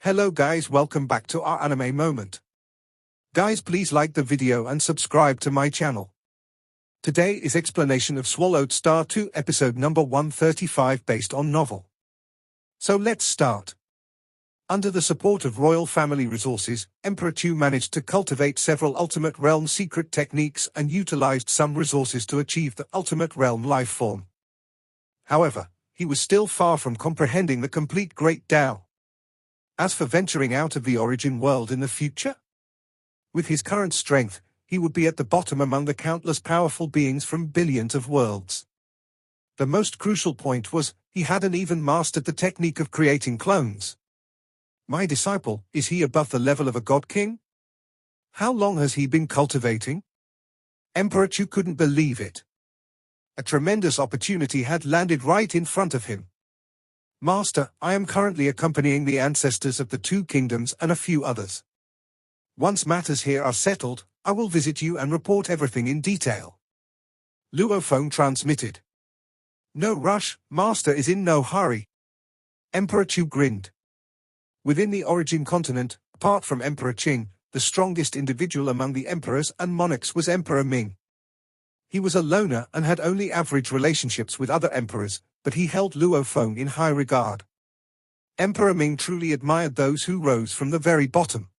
Hello guys, welcome back to our anime moment. Guys, please like the video and subscribe to my channel. Today is explanation of Swallowed Star 2 episode number 135 based on novel. So let's start. Under the support of royal family resources, Emperor Chu managed to cultivate several Ultimate Realm secret techniques and utilized some resources to achieve the Ultimate Realm life form. However, he was still far from comprehending the complete Great Tao. As for venturing out of the origin world in the future, with his current strength, he would be at the bottom among the countless powerful beings from billions of worlds. The most crucial point was, he hadn't even mastered the technique of creating clones. My disciple, is he above the level of a god king? How long has he been cultivating? Emperor Chu couldn't believe it. A tremendous opportunity had landed right in front of him. Master, I am currently accompanying the ancestors of the two kingdoms and a few others. Once matters here are settled, I will visit you and report everything in detail. Luo Feng transmitted. No rush, Master is in no hurry. Emperor Chu grinned. Within the origin continent, apart from Emperor Qing, the strongest individual among the emperors and monarchs was Emperor Ming. He was a loner and had only average relationships with other emperors, but he held Luo Feng in high regard. Emperor Ming truly admired those who rose from the very bottom.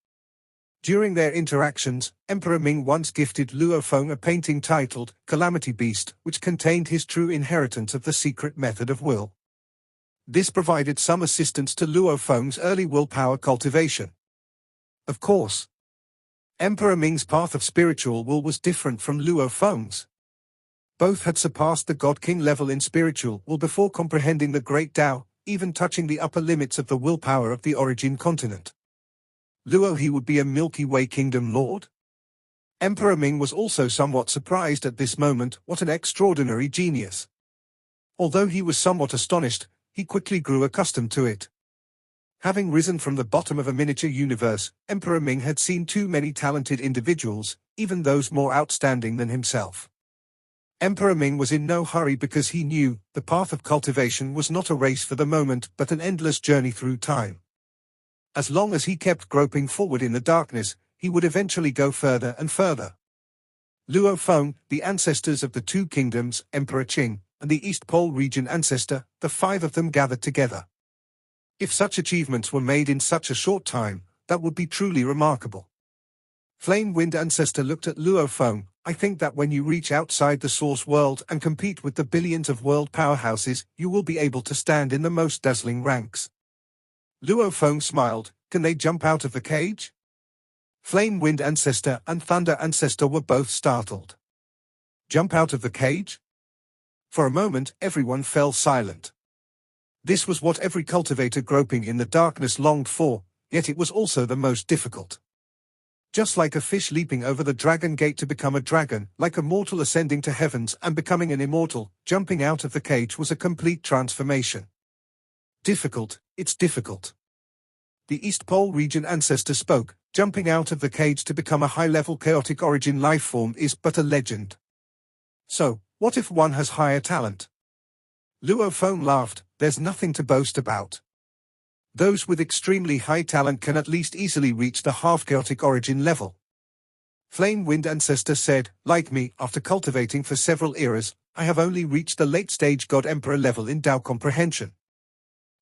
During their interactions, Emperor Ming once gifted Luo Feng a painting titled Calamity Beast, which contained his true inheritance of the secret method of will. This provided some assistance to Luo Feng's early willpower cultivation. Of course, Emperor Ming's path of spiritual will was different from Luo Feng's. Both had surpassed the God King level in spiritual will before comprehending the Great Tao, even touching the upper limits of the willpower of the origin continent. Luo He would be a Milky Way Kingdom Lord? Emperor Ming was also somewhat surprised at this moment. What an extraordinary genius. Although he was somewhat astonished, he quickly grew accustomed to it. Having risen from the bottom of a miniature universe, Emperor Ming had seen too many talented individuals, even those more outstanding than himself. Emperor Ming was in no hurry because he knew the path of cultivation was not a race for the moment but an endless journey through time. As long as he kept groping forward in the darkness, he would eventually go further and further. Luo Feng, the ancestors of the two kingdoms, Emperor Qing, and the East Pole region ancestor, the five of them gathered together. If such achievements were made in such a short time, that would be truly remarkable. Flame Wind Ancestor looked at Luo Feng. I think that when you reach outside the source world and compete with the billions of world powerhouses, you will be able to stand in the most dazzling ranks. Luo Feng smiled. Can they jump out of the cage? Flame Wind Ancestor and Thunder Ancestor were both startled. Jump out of the cage? For a moment, everyone fell silent. This was what every cultivator groping in the darkness longed for, yet it was also the most difficult. Just like a fish leaping over the dragon gate to become a dragon, like a mortal ascending to heavens and becoming an immortal, jumping out of the cage was a complete transformation. Difficult, it's difficult. The East Pole region ancestor spoke. Jumping out of the cage to become a high-level chaotic origin life form is but a legend. So, what if one has higher talent? Luo Feng laughed. There's nothing to boast about. Those with extremely high talent can at least easily reach the half-chaotic origin level. Flame Wind Ancestor said, like me, after cultivating for several eras, I have only reached the late-stage God Emperor level in Tao comprehension.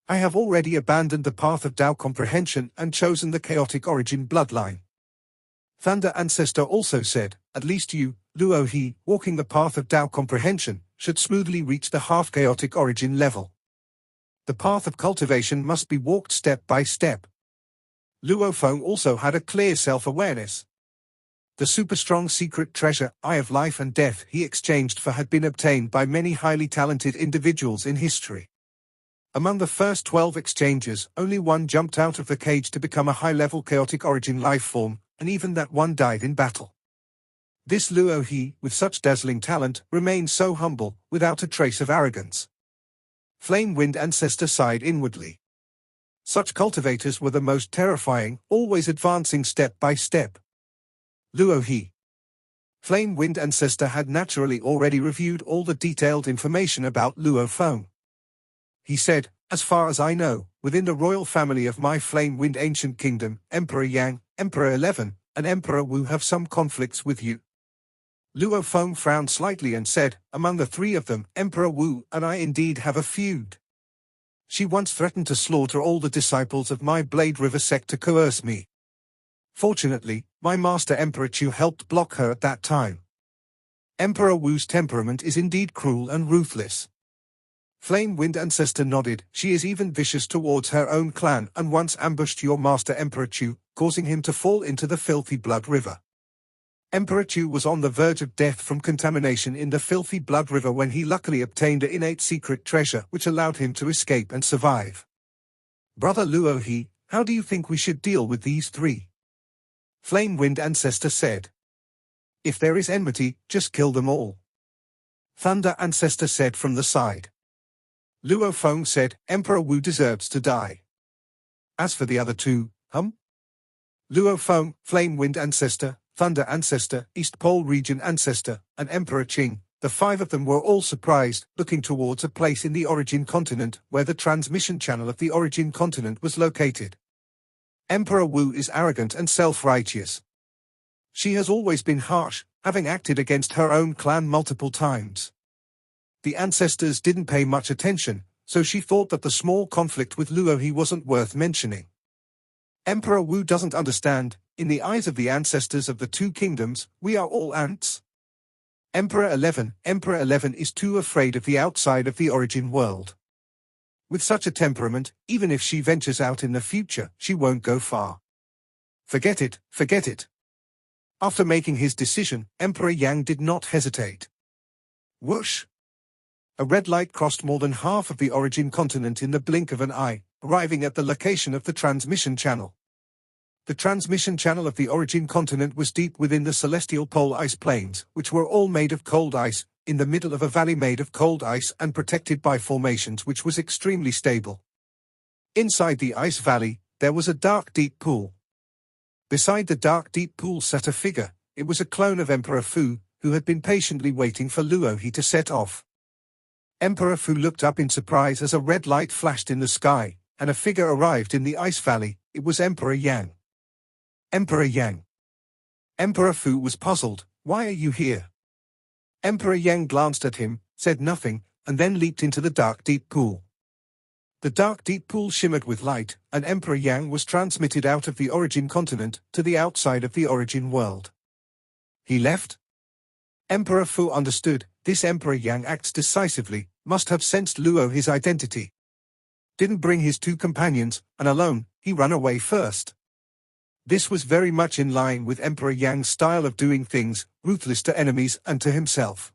I have already abandoned the path of Tao comprehension and chosen the chaotic origin bloodline. Thunder Ancestor also said, at least you, Luo He, walking the path of Tao comprehension, should smoothly reach the half-chaotic origin level. The path of cultivation must be walked step by step. Luo Feng also had a clear self-awareness. The super-strong secret treasure, Eye of Life and Death, he exchanged for had been obtained by many highly talented individuals in history. Among the first 12 exchanges, only one jumped out of the cage to become a high-level chaotic origin life form, and even that one died in battle. This Luo He, with such dazzling talent, remained so humble, without a trace of arrogance. Flame Wind Ancestor sighed inwardly. Such cultivators were the most terrifying, always advancing step by step. Luo He. Flame Wind Ancestor had naturally already reviewed all the detailed information about Luo Feng. He said, As far as I know, within the royal family of my flame-wind ancient kingdom, Emperor Yang, Emperor 11, and Emperor Wu have some conflicts with you. Luo Feng frowned slightly and said, among the three of them, Emperor Wu and I indeed have a feud. She once threatened to slaughter all the disciples of my Blade River sect to coerce me. Fortunately, my master Emperor Chu helped block her at that time. Emperor Wu's temperament is indeed cruel and ruthless. Flame Wind Ancestor nodded. She is even vicious towards her own clan and once ambushed your master Emperor Chu, causing him to fall into the filthy blood river. Emperor Chu was on the verge of death from contamination in the filthy blood river when he luckily obtained an innate secret treasure which allowed him to escape and survive. Brother Luo He, how do you think we should deal with these three? Flame Wind Ancestor said. If there is enmity, just kill them all. Thunder Ancestor said from the side. Luo Feng said, Emperor Wu deserves to die. As for the other two, Luo Feng, Flame Wind Ancestor, Thunder Ancestor, East Pole Region Ancestor, and Emperor Qing, the five of them were all surprised, looking towards a place in the origin continent where the transmission channel of the origin continent was located. Emperor Wu is arrogant and self-righteous. She has always been harsh, having acted against her own clan multiple times. The ancestors didn't pay much attention, so she thought that the small conflict with Luo He wasn't worth mentioning. Emperor Wu doesn't understand. In the eyes of the ancestors of the two kingdoms, we are all ants. Emperor 11 is too afraid of the outside of the origin world. With such a temperament, even if she ventures out in the future, she won't go far. Forget it. After making his decision, Emperor Yang did not hesitate. Whoosh! A red light crossed more than half of the origin continent in the blink of an eye, arriving at the location of the transmission channel. The transmission channel of the origin continent was deep within the celestial pole ice plains, which were all made of cold ice, in the middle of a valley made of cold ice and protected by formations which was extremely stable. Inside the ice valley, there was a dark deep pool. Beside the dark deep pool sat a figure. It was a clone of Emperor Fu, who had been patiently waiting for Luo He to set off. Emperor Fu looked up in surprise as a red light flashed in the sky, and a figure arrived in the ice valley. It was Emperor Yang. Emperor Yang. Emperor Fu was puzzled. Why are you here? Emperor Yang glanced at him, said nothing, and then leaped into the dark deep pool. The dark deep pool shimmered with light, and Emperor Yang was transmitted out of the origin continent to the outside of the origin world. He left? Emperor Fu understood. This Emperor Yang acts decisively, must have sensed Luo He's identity. Didn't bring his two companions, and alone, he ran away first. This was very much in line with Emperor Yang's style of doing things, ruthless to enemies and to himself.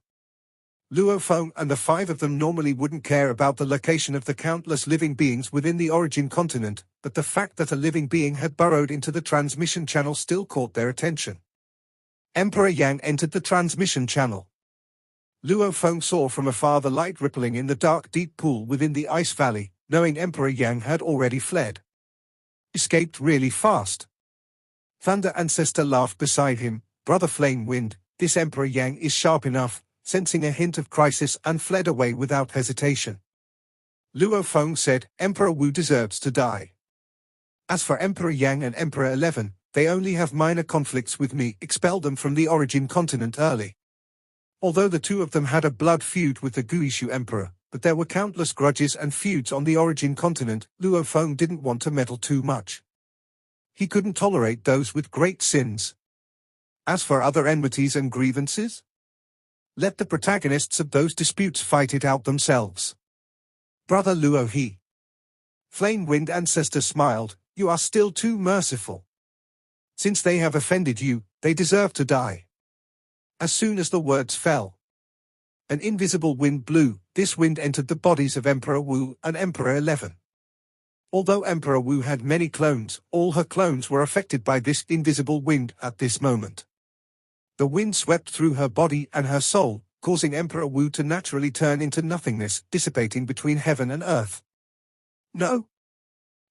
Luo Feng and the five of them normally wouldn't care about the location of the countless living beings within the origin continent, but the fact that a living being had burrowed into the transmission channel still caught their attention. Emperor Yang entered the transmission channel. Luo Feng saw from afar the light rippling in the dark deep pool within the ice valley, knowing Emperor Yang had already fled. Escaped really fast. Thunder Ancestor laughed beside him. Brother Flame Wind, this Emperor Yang is sharp enough, sensing a hint of crisis and fled away without hesitation. Luo Feng said, Emperor Wu deserves to die. As for Emperor Yang and Emperor 11, they only have minor conflicts with me. Expelled them from the origin continent early. Although the two of them had a blood feud with the Guishu Emperor, but there were countless grudges and feuds on the origin continent, Luo Feng didn't want to meddle too much. He couldn't tolerate those with great sins. As for other enmities and grievances, let the protagonists of those disputes fight it out themselves. Brother Luo He. Flame Wind Ancestor smiled, you are still too merciful. Since they have offended you, they deserve to die. As soon as the words fell, an invisible wind blew. This wind entered the bodies of Emperor Wu and Emperor 11. Although Emperor Wu had many clones, all her clones were affected by this invisible wind at this moment. The wind swept through her body and her soul, causing Emperor Wu to naturally turn into nothingness, dissipating between heaven and earth. No.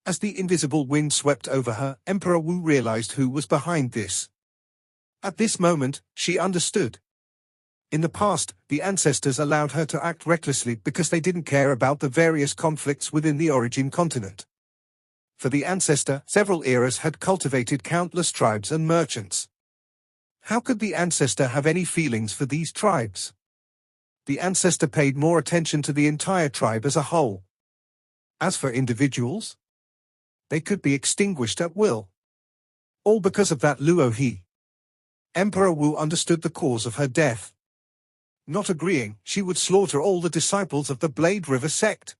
As the invisible wind swept over her, Emperor Wu realized who was behind this. At this moment, she understood. In the past, the ancestors allowed her to act recklessly because they didn't care about the various conflicts within the origin continent. For the ancestor, several eras had cultivated countless tribes and merchants. How could the ancestor have any feelings for these tribes? The ancestor paid more attention to the entire tribe as a whole. As for individuals, they could be extinguished at will. All because of that Luo He. Emperor Wu understood the cause of her death. Not agreeing, she would slaughter all the disciples of the Blade River sect.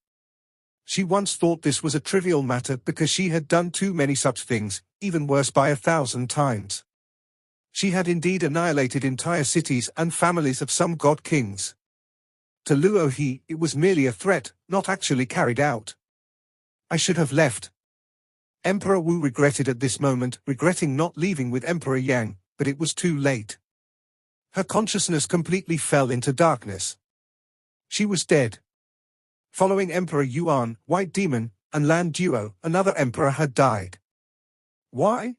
She once thought this was a trivial matter because she had done too many such things, even worse by 1,000 times. She had indeed annihilated entire cities and families of some god kings. To Luo He, it was merely a threat, not actually carried out. I should have left. Emperor Wu regretted at this moment, regretting not leaving with Emperor Yang, but it was too late. Her consciousness completely fell into darkness. She was dead. Following Emperor Yuan, White Demon, and Lan Duo, another emperor had died. Why?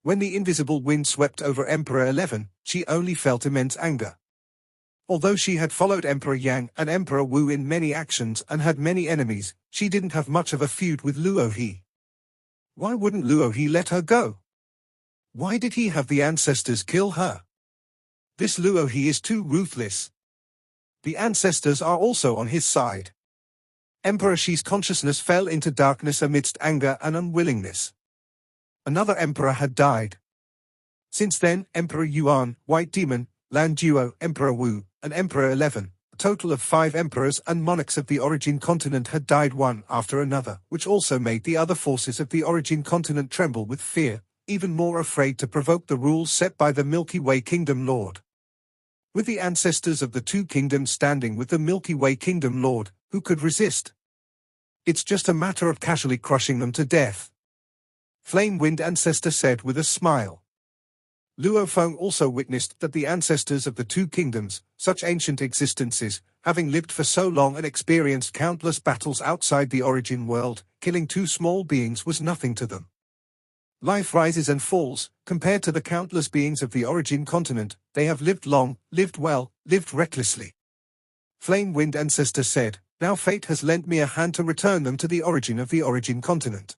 When the invisible wind swept over Emperor 11, she only felt immense anger. Although she had followed Emperor Yang and Emperor Wu in many actions and had many enemies, she didn't have much of a feud with Luo He. Why wouldn't Luo He let her go? Why did he have the ancestors kill her? This Luo He is too ruthless. The ancestors are also on his side. Emperor Shi's consciousness fell into darkness amidst anger and unwillingness. Another emperor had died. Since then, Emperor Yuan, White Demon, Lan Duo, Emperor Wu, and Emperor 11, a total of 5 emperors and monarchs of the origin continent had died one after another, which also made the other forces of the origin continent tremble with fear, even more afraid to provoke the rules set by the Milky Way Kingdom Lord. With the ancestors of the two kingdoms standing with the Milky Way Kingdom Lord, who could resist? It's just a matter of casually crushing them to death. Flame Wind Ancestor said with a smile. Luo Feng also witnessed that the ancestors of the two kingdoms, such ancient existences, having lived for so long and experienced countless battles outside the origin world, killing 2 small beings was nothing to them. Life rises and falls, compared to the countless beings of the origin continent, they have lived long, lived well, lived recklessly. Flame Wind Ancestor said, now fate has lent me a hand to return them to the origin of the origin continent.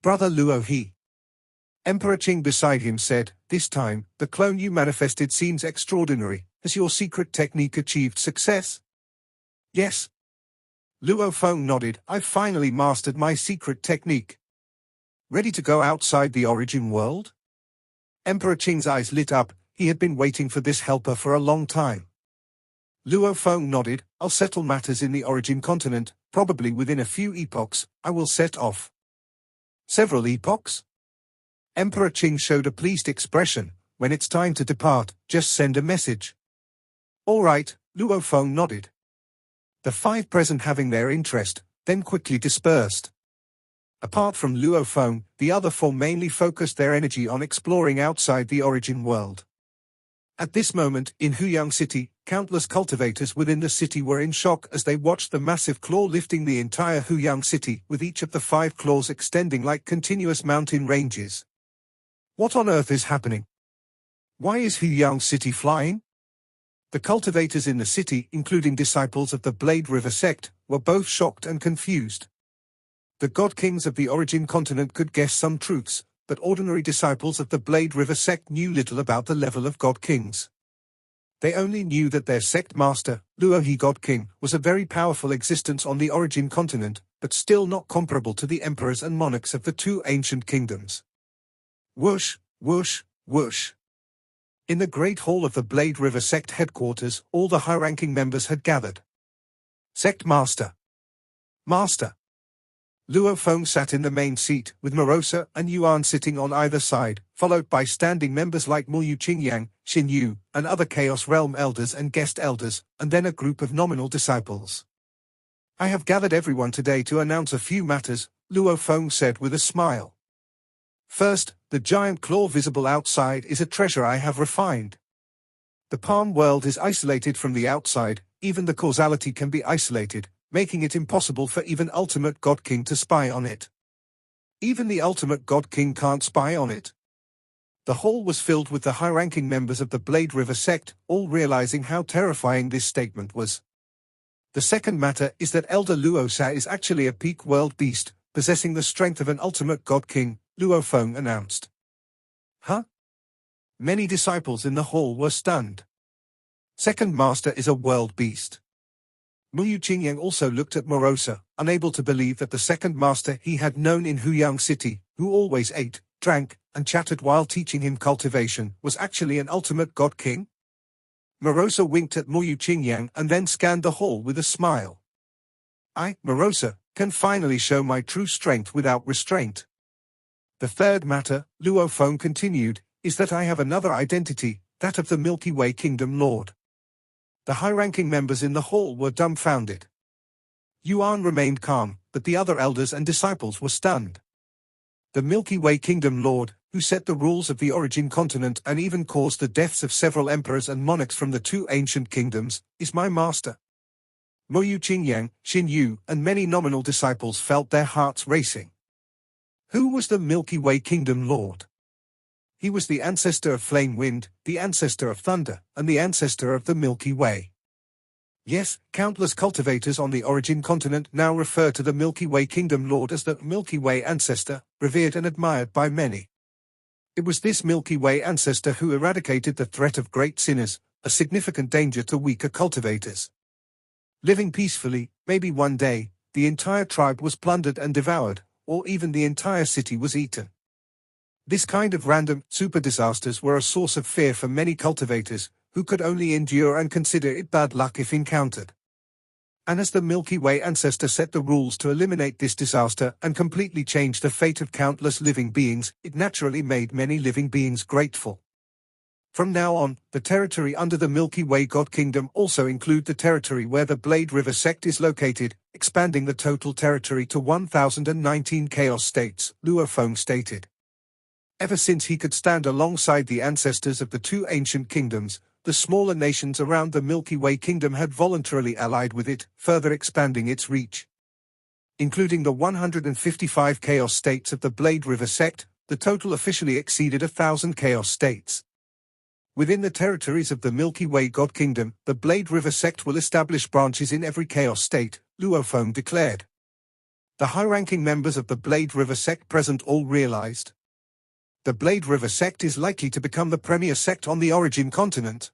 Brother Luo He. Emperor Qing beside him said, this time, the clone you manifested seems extraordinary. Has your secret technique achieved success? Yes. Luo Feng nodded, I've finally mastered my secret technique. Ready to go outside the origin world? Emperor Qing's eyes lit up, he had been waiting for this helper for a long time. Luo Feng nodded, I'll settle matters in the origin continent, probably within a few epochs, I will set off. Several epochs? Emperor Qing showed a pleased expression, when it's time to depart, just send a message. All right, Luo Feng nodded. The 5 present having their interest, then quickly dispersed. Apart from Luo Feng, the other 4 mainly focused their energy on exploring outside the origin world. At this moment, in Huyang City, countless cultivators within the city were in shock as they watched the massive claw lifting the entire Huyang City, with each of the 5 claws extending like continuous mountain ranges. What on earth is happening? Why is Huyang City flying? The cultivators in the city, including disciples of the Blade River sect, were both shocked and confused. The god kings of the origin continent could guess some truths, but ordinary disciples of the Blade River sect knew little about the level of god kings. They only knew that their sect master, Luo He God King, was a very powerful existence on the origin continent, but still not comparable to the emperors and monarchs of the 2 ancient kingdoms. Whoosh, whoosh, whoosh. In the Great Hall of the Blade River sect headquarters, all the high-ranking members had gathered. Sect Master. Master. Luo Feng sat in the main seat, with Morosa and Yuan sitting on either side, followed by standing members like Muyu Qingyang, Xin Yu, and other Chaos Realm elders and guest elders, and then a group of nominal disciples. I have gathered everyone today to announce a few matters, Luo Feng said with a smile. First, the giant claw visible outside is a treasure I have refined. The palm world is isolated from the outside, even the causality can be isolated, making it impossible for even Ultimate God King to spy on it. Even the Ultimate God King can't spy on it. The hall was filled with the high-ranking members of the Blade River sect, all realizing how terrifying this statement was. The second matter is that Elder Luo Sa is actually a peak world beast, possessing the strength of an ultimate god king, Luo Feng announced. Huh? Many disciples in the hall were stunned. Second master is a world beast. Mu Qingyang also looked at Morosa, unable to believe that the second master he had known in Huyang City, who always ate, drank, and chatted while teaching him cultivation, was actually an ultimate god king. Morosa winked at Mu Qingyang and then scanned the hall with a smile. I, Morosa, can finally show my true strength without restraint. The third matter, Luo Feng continued, is that I have another identity, that of the Milky Way Kingdom Lord. The high-ranking members in the hall were dumbfounded. Yuan remained calm, but the other elders and disciples were stunned. The Milky Way Kingdom Lord, who set the rules of the origin continent and even caused the deaths of several emperors and monarchs from the two ancient kingdoms, is my master. Mo Qingyang, Xin Yu, and many nominal disciples felt their hearts racing. Who was the Milky Way Kingdom Lord? He was the ancestor of flame wind, the ancestor of thunder, and the ancestor of the Milky Way. Yes, countless cultivators on the origin continent now refer to the Milky Way Kingdom Lord as the Milky Way ancestor, revered and admired by many. It was this Milky Way ancestor who eradicated the threat of great sinners, a significant danger to weaker cultivators. Living peacefully, maybe one day, the entire tribe was plundered and devoured, or even the entire city was eaten. This kind of random, super disasters were a source of fear for many cultivators, who could only endure and consider it bad luck if encountered. And as the Milky Way ancestor set the rules to eliminate this disaster and completely change the fate of countless living beings, it naturally made many living beings grateful. From now on, the territory under the Milky Way God Kingdom also include the territory where the Blade River sect is located, expanding the total territory to 1,019 chaos states, Luo Feng stated. Ever since he could stand alongside the ancestors of the two ancient kingdoms, the smaller nations around the Milky Way Kingdom had voluntarily allied with it, further expanding its reach. Including the 155 chaos states of the Blade River sect, the total officially exceeded 1,000 chaos states. Within the territories of the Milky Way God Kingdom, the Blade River sect will establish branches in every chaos state, Luo Feng declared. The high-ranking members of the Blade River sect present all realized. The Blade River sect is likely to become the premier sect on the origin continent.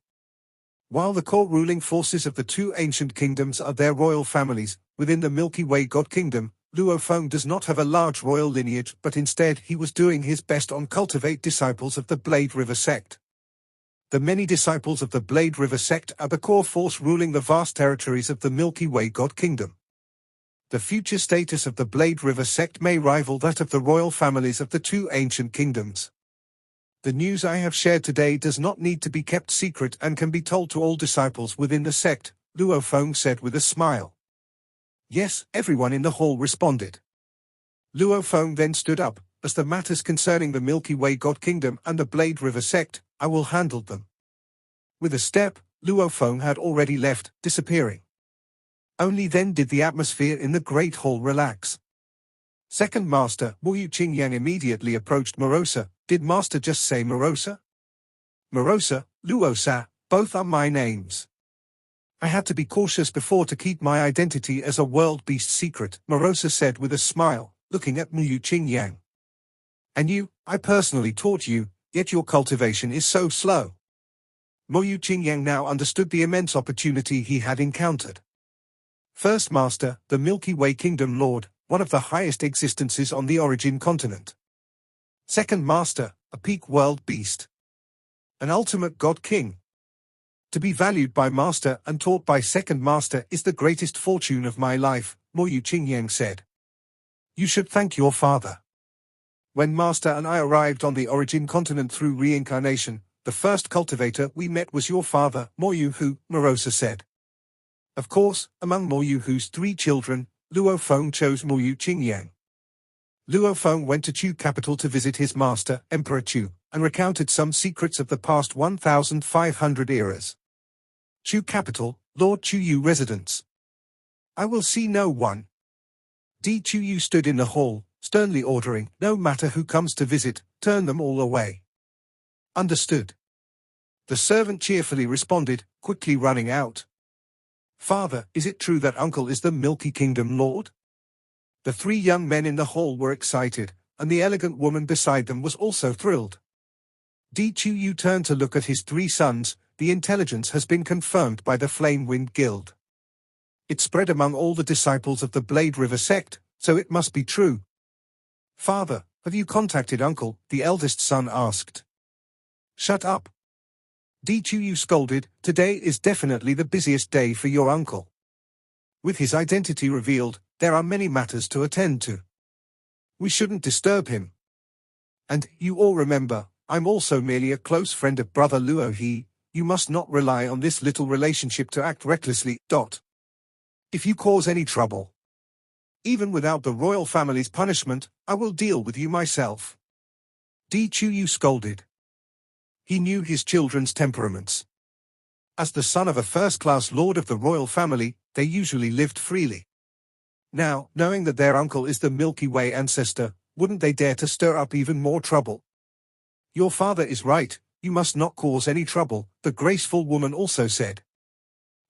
While the core ruling forces of the two ancient kingdoms are their royal families, within the Milky Way God Kingdom, Luo Feng does not have a large royal lineage, but instead he was doing his best on cultivate disciples of the Blade River sect. The many disciples of the Blade River sect are the core force ruling the vast territories of the Milky Way God Kingdom. The future status of the Blade River sect may rival that of the royal families of the two ancient kingdoms. The news I have shared today does not need to be kept secret and can be told to all disciples within the sect, Luo Feng said with a smile. Yes, everyone in the hall responded. Luo Feng then stood up. As the matters concerning the Milky Way God Kingdom and the Blade River sect, I will handle them. With a step, Luo Feng had already left, disappearing. Only then did the atmosphere in the Great Hall relax. Second Master Mu Qingyang immediately approached Morosa. Did Master just say Morosa? Morosa, Luo Sa, both are my names. I had to be cautious before to keep my identity as a world beast secret, Morosa said with a smile, looking at Mu Qingyang. And you, I personally taught you, yet your cultivation is so slow. Mu Qingyang now understood the immense opportunity he had encountered. First Master, the Milky Way Kingdom Lord, one of the highest existences on the origin continent. Second Master, a peak world beast. An ultimate God King. To be valued by Master and taught by Second Master is the greatest fortune of my life, Mu Qingyang said. You should thank your father. When Master and I arrived on the origin continent through reincarnation, the first cultivator we met was your father, Mo Hu, Morosa said. Of course, among Mo Hu's 3 children, Luo Feng chose Mu Qingyang. Luo Feng went to Chu capital to visit his master, Emperor Chu, and recounted some secrets of the past 1,500 eras. Chu capital, Lord Chu Yu residence. I will see no one. Chu Yu stood in the hall, sternly ordering, no matter who comes to visit, turn them all away. Understood. The servant cheerfully responded, quickly running out. Father, is it true that uncle is the Milky Kingdom Lord? The three young men in the hall were excited, and the elegant woman beside them was also thrilled. Di Chuyu turned to look at his three sons. The intelligence has been confirmed by the Flame Wind Guild. It spread among all the disciples of the Blade River sect, so it must be true. Father, have you contacted uncle? The eldest son asked. Shut up. Di Chuyu scolded. Today is definitely the busiest day for your uncle. With his identity revealed, there are many matters to attend to. We shouldn't disturb him. And, you all remember, I'm also merely a close friend of Brother Luo He. You must not rely on this little relationship to act recklessly. If you cause any trouble, even without the royal family's punishment, I will deal with you myself. Di Chuyu scolded. He knew his children's temperaments. As the son of a first-class lord of the royal family, they usually lived freely. Now, knowing that their uncle is the Milky Way ancestor, wouldn't they dare to stir up even more trouble? Your father is right, you must not cause any trouble, the graceful woman also said.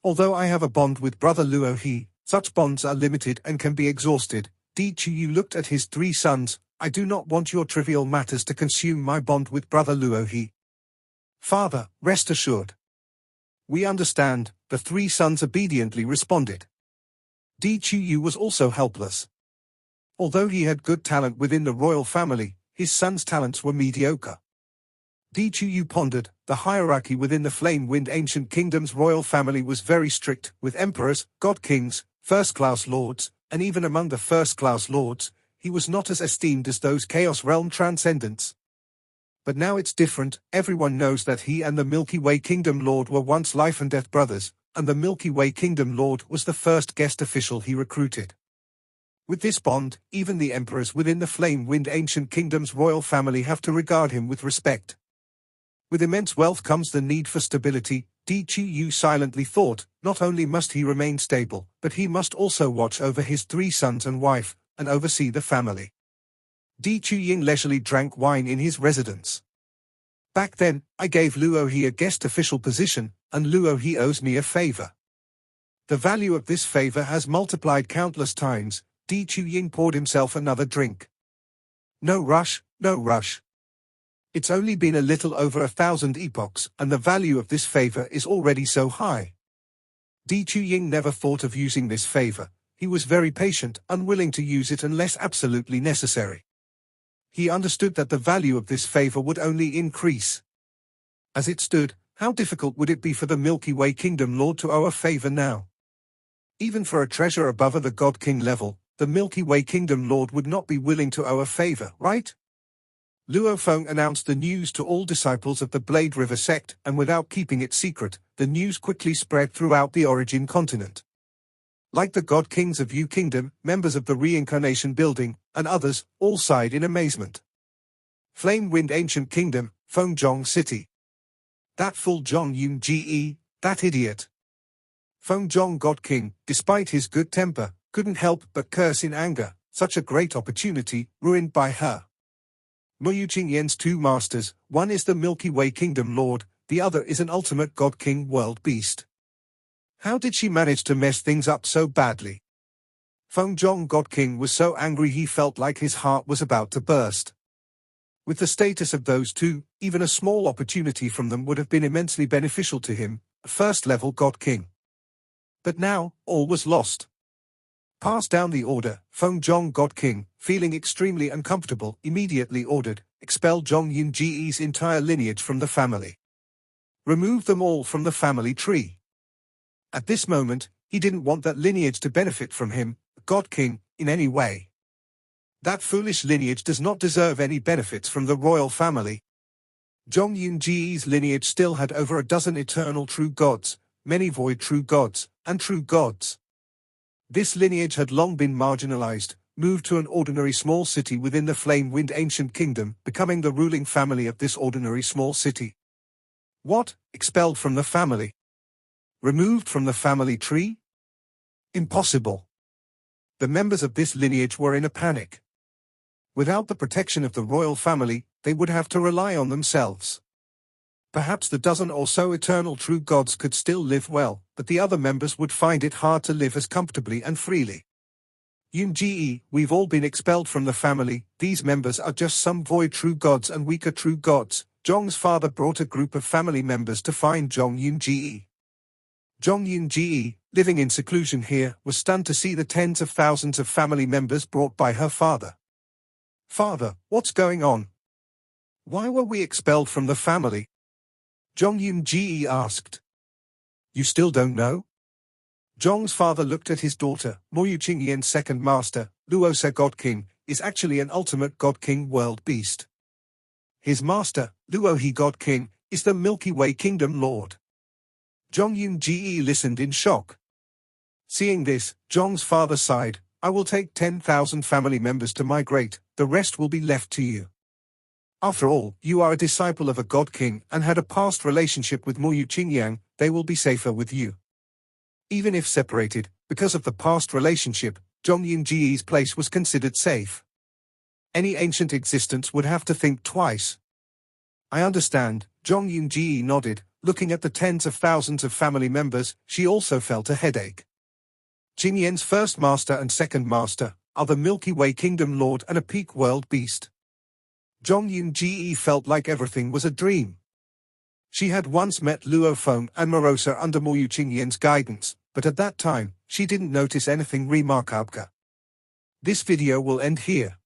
Although I have a bond with Brother Luo He, such bonds are limited and can be exhausted. Di Chuyu looked at his three sons. I do not want your trivial matters to consume my bond with Brother Luo He. Father, rest assured. We understand, the three sons obediently responded. Di Chuyu was also helpless. Although he had good talent within the royal family, his sons' talents were mediocre. Di Chuyu pondered. The hierarchy within the Flame Wind Ancient Kingdom's royal family was very strict, with emperors, god-kings, first-class lords, and even among the first-class lords, he was not as esteemed as those Chaos Realm transcendents. But now it's different. Everyone knows that he and the Milky Way Kingdom Lord were once life-and-death brothers, and the Milky Way Kingdom Lord was the first guest official he recruited. With this bond, even the emperors within the Flame Wind Ancient Kingdom's royal family have to regard him with respect. With immense wealth comes the need for stability. Di Chuyu silently thought, not only must he remain stable, but he must also watch over his three sons and wife, and oversee the family. Di Chuyin leisurely drank wine in his residence. Back then, I gave Luo He a guest official position, and Luo He owes me a favor. The value of this favor has multiplied countless times. Di Chuyin poured himself another drink. No rush, no rush. It's only been a little over 1,000 epochs, and the value of this favor is already so high. Di Chuyin never thought of using this favor. He was very patient, unwilling to use it unless absolutely necessary. He understood that the value of this favor would only increase. As it stood, how difficult would it be for the Milky Way Kingdom Lord to owe a favor now? Even for a treasure above the God King level, the Milky Way Kingdom Lord would not be willing to owe a favor, right? Luo Feng announced the news to all disciples of the Blade River sect, and without keeping it secret, the news quickly spread throughout the origin continent. Like the God Kings of Yu Kingdom, members of the Reincarnation Building, and others, all sighed in amazement. Flame Wind Ancient Kingdom, Fengzhong City. That fool Zhong Yun Ge, that idiot. Fengzhong God King, despite his good temper, couldn't help but curse in anger. Such a great opportunity, ruined by her. Muyu Qingyan's two masters, one is the Milky Way Kingdom Lord, the other is an ultimate God King world beast. How did she manage to mess things up so badly? Fengzhong God King was so angry he felt like his heart was about to burst. With the status of those two, even a small opportunity from them would have been immensely beneficial to him, a first-level God King. But now, all was lost. Pass down the order. Fengzhong God King, feeling extremely uncomfortable, immediately ordered, expel Zhong Yun Ge's entire lineage from the family. Remove them all from the family tree. At this moment, he didn't want that lineage to benefit from him, God King, in any way. That foolish lineage does not deserve any benefits from the royal family. Zhong Yun Ge's lineage still had over a dozen eternal true gods, many void true gods, and true gods. This lineage had long been marginalized, moved to an ordinary small city within the Flame Wind Ancient Kingdom, becoming the ruling family of this ordinary small city. What? Expelled from the family? Removed from the family tree? Impossible. The members of this lineage were in a panic. Without the protection of the royal family, they would have to rely on themselves. Perhaps the dozen or so eternal true gods could still live well, but the other members would find it hard to live as comfortably and freely. Yunji, we've all been expelled from the family. These members are just some void true gods and weaker true gods. Zhong's father brought a group of family members to find Zhong Yunji. Zhong Yunji, living in seclusion here, was stunned to see the tens of thousands of family members brought by her father. Father, what's going on? Why were we expelled from the family? Zhong Yunji asked. You still don't know? Zhong's father looked at his daughter. Moyu Qingyan's second master, Luosa God King, is actually an ultimate God King world beast. His master, Luohe God King, is the Milky Way Kingdom Lord. Zhong Yunji listened in shock. Seeing this, Zhong's father sighed. I will take 10,000 family members to migrate, the rest will be left to you. After all, you are a disciple of a God King and had a past relationship with Moyu Qingyang, they will be safer with you. Even if separated, because of the past relationship, Zhong Yunji's place was considered safe. Any ancient existence would have to think twice. I understand, Zhong Yunji nodded. Looking at the tens of thousands of family members, she also felt a headache. Qingyan's first master and second master are the Milky Way Kingdom Lord and a peak world beast. Zhong Yunji felt like everything was a dream. She had once met Luo Feng and Morosa under Moyu Qingyan's guidance, but at that time, she didn't notice anything remarkable. This video will end here.